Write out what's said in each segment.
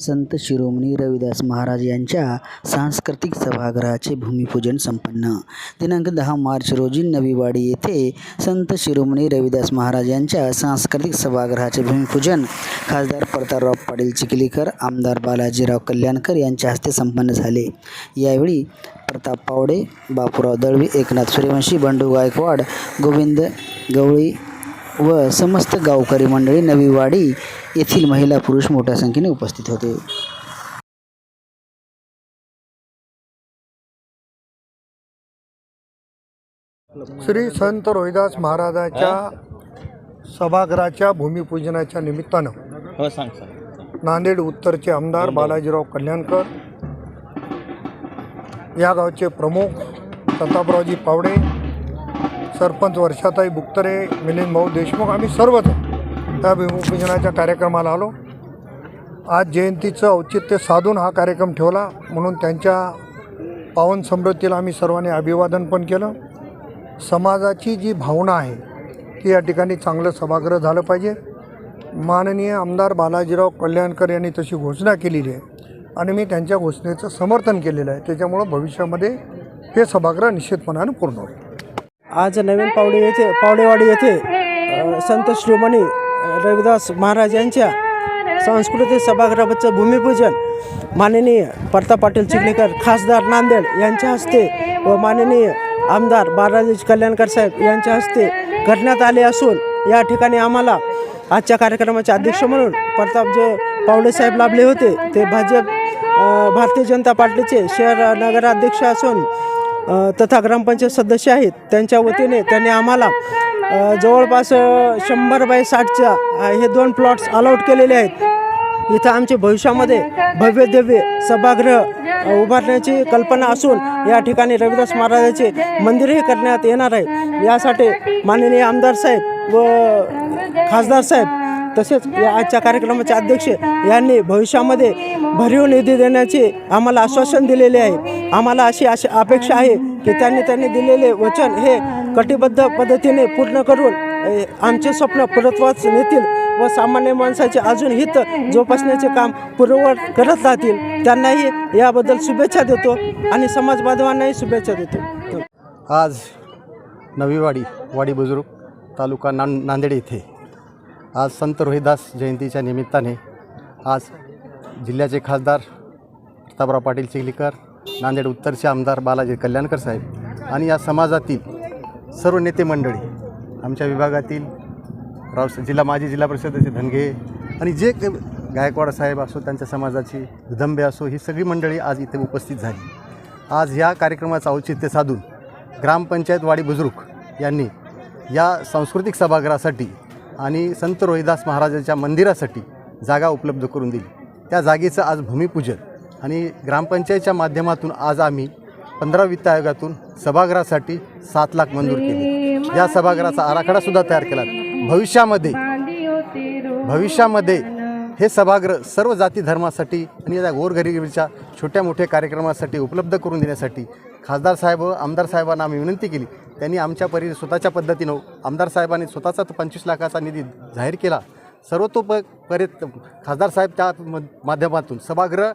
संत शिरोमणी रविदास महाराज यांच्या सांस्कृतिक सभागृहाचे भूमिपूजन संपन्न. दिनांक 10 मार्च रोजी नवीवाडी येथे संत शिरोमणी रविदास महाराज यांच्या सांस्कृतिक सभागृहाचे भूमिपूजन खासदार प्रतापराव पाटील चिखलीकर, आमदार बालाजीराव कल्याणकर यांच्या हस्ते संपन्न झाले. यावेळी प्रताप पावडे, बापूराव दळवी, एकनाथ सूर्यवंशी, बंडू गायकवाड, गोविंद गवळी व समस्त गावकरी मंडळी, नवीवाडी येथील महिला पुरुष मोठ्या संख्येने उपस्थित होते. श्री संत रोहिदास महाराजांच्या सभागृहाच्या भूमिपूजनाच्या निमित्तानं नांदेड उत्तरचे आमदार बालाजीराव कल्याणकर, या गावचे प्रमुख प्रतापरावजी पावडे, सरपंच वर्षाताई बुक्तरे, मिलिंद भाऊ देशमुख, आम्ही सर्वच त्या भूमिपूजनाच्या कार्यक्रमाला आलो. आज जयंतीचं औचित्य साधून हा कार्यक्रम ठेवला, म्हणून त्यांच्या पावन स्मृतीला आम्ही सर्वांनी अभिवादन पण केलं. समाजाची जी भावना आहे ती या ठिकाणी चांगलं सभागृह झालं पाहिजे. माननीय आमदार बालाजीराव कल्याणकर यांनी तशी घोषणा केलेली आहे आणि मी त्यांच्या घोषणेचं समर्थन केलेलं आहे. त्याच्यामुळं भविष्यामध्ये हे सभागृह निश्चितपणाने पूर्ण होईल. आज नवीन पावडेवाडी येथे संत शिरोमणी रविदास महाराज यांच्या सांस्कृतिक सभागृहाचं भूमिपूजन माननीय प्रताप पाटील चिखलीकर, खासदार नांदेड यांच्या हस्ते व माननीय आमदार बालाजी कल्याणकर साहेब यांच्या हस्ते करण्यात आले असून, या ठिकाणी आम्हाला आजच्या कार्यक्रमाचे अध्यक्ष म्हणून प्रतापजी पावडे साहेब लाभले होते. ते भारतीय जनता पार्टीचे शहर नगराध्यक्ष असून तथा ग्रामपंचायत सदस्य आहेत. त्यांच्या वतीने त्यांनी आम्हाला जवळपास 100x60च्या हे 2 प्लॉट्स अलॉट केलेले आहेत. इथं आमचे भविष्यामध्ये भव्य दिव्य सभागृह उभारण्याची कल्पना असून, या ठिकाणी रविदास महाराजांचे मंदिरही करण्यात येणार आहे. यासाठी माननीय आमदार साहेब व खासदार साहेब तसेच या आजच्या कार्यक्रमाचे अध्यक्ष यांनी भविष्यामध्ये भरीव निधी देण्याचे आम्हाला आश्वासन दिलेले आहे. आम्हाला अशी अपेक्षा आहे की त्यांनी दिलेले वचन हे कटिबद्ध पद्धतीने पूर्ण करून आमचे स्वप्न पूर्णत्वास नेतील व सामान्य माणसाचे अजून हित जोपासण्याचे काम पूर्ववत करत राहतील. त्यांनाही याबद्दल शुभेच्छा देतो आणि समाज बांधवांनाही शुभेच्छा देतो. आज नवीवाडी वाडी बुजुर्ग तालुका नांदेड येथे आज संत रोहिदास जयंतीच्या निमित्ताने आज जिल्ह्याचे खासदार प्रतापराव पाटील चिखलीकर, नांदेड उत्तरचे आमदार बालाजी कल्याणकर साहेब आणि या समाजातील सर्व नेते मंडळी, आमच्या विभागातील माजी जिल्हा परिषदेचे धनगे आणि जे गायकवाड साहेब असो, त्यांच्या समाजाची विदंबे असो, ही सगळी मंडळी आज इथे उपस्थित झाली. आज ह्या कार्यक्रमाचं औचित्य साधून ग्रामपंचायत वाडी बुजुर्ग यांनी या सांस्कृतिक सभागृहासाठी आणि संत रोहिदास महाराजांच्या मंदिरासाठी जागा उपलब्ध करून दिली. त्या जागेचं आज भूमिपूजन आणि ग्रामपंचायतच्या माध्यमातून आज आम्ही 15 वित्त आयोगातून सभागृहासाठी 7 लाख मंजूर केले. या सभागृहाचा आराखडासुद्धा तयार केला. भविष्यामध्ये हे सभागृह सर्व जाती धर्मासाठी आणि या गोरगरिबीच्या छोट्या मोठ्या कार्यक्रमासाठी उपलब्ध करून देण्यासाठी खासदार साहेब व आमदार साहेबांना आम्ही विनंती केली. त्यांनी आमच्या स्वतःच्या पद्धतीनं आमदार साहेबांनी स्वतःचा 25 लाखाचा निधी जाहीर केला. सर्वतोपरीत खासदार साहेब त्या माध्यमातून सभागृह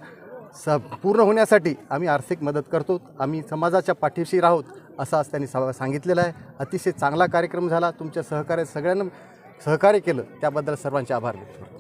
पूर्ण होण्यासाठी आम्ही आर्थिक मदत करतो, आम्ही समाजाच्या पाठीशी राहूत असं आज त्यांनी सांगितलेलं आहे. अतिशय चांगला कार्यक्रम झाला. तुमच्या सगळ्यांना सहकार्य केलं त्याबद्दल सर्वांचे आभार व्यक्त करतो.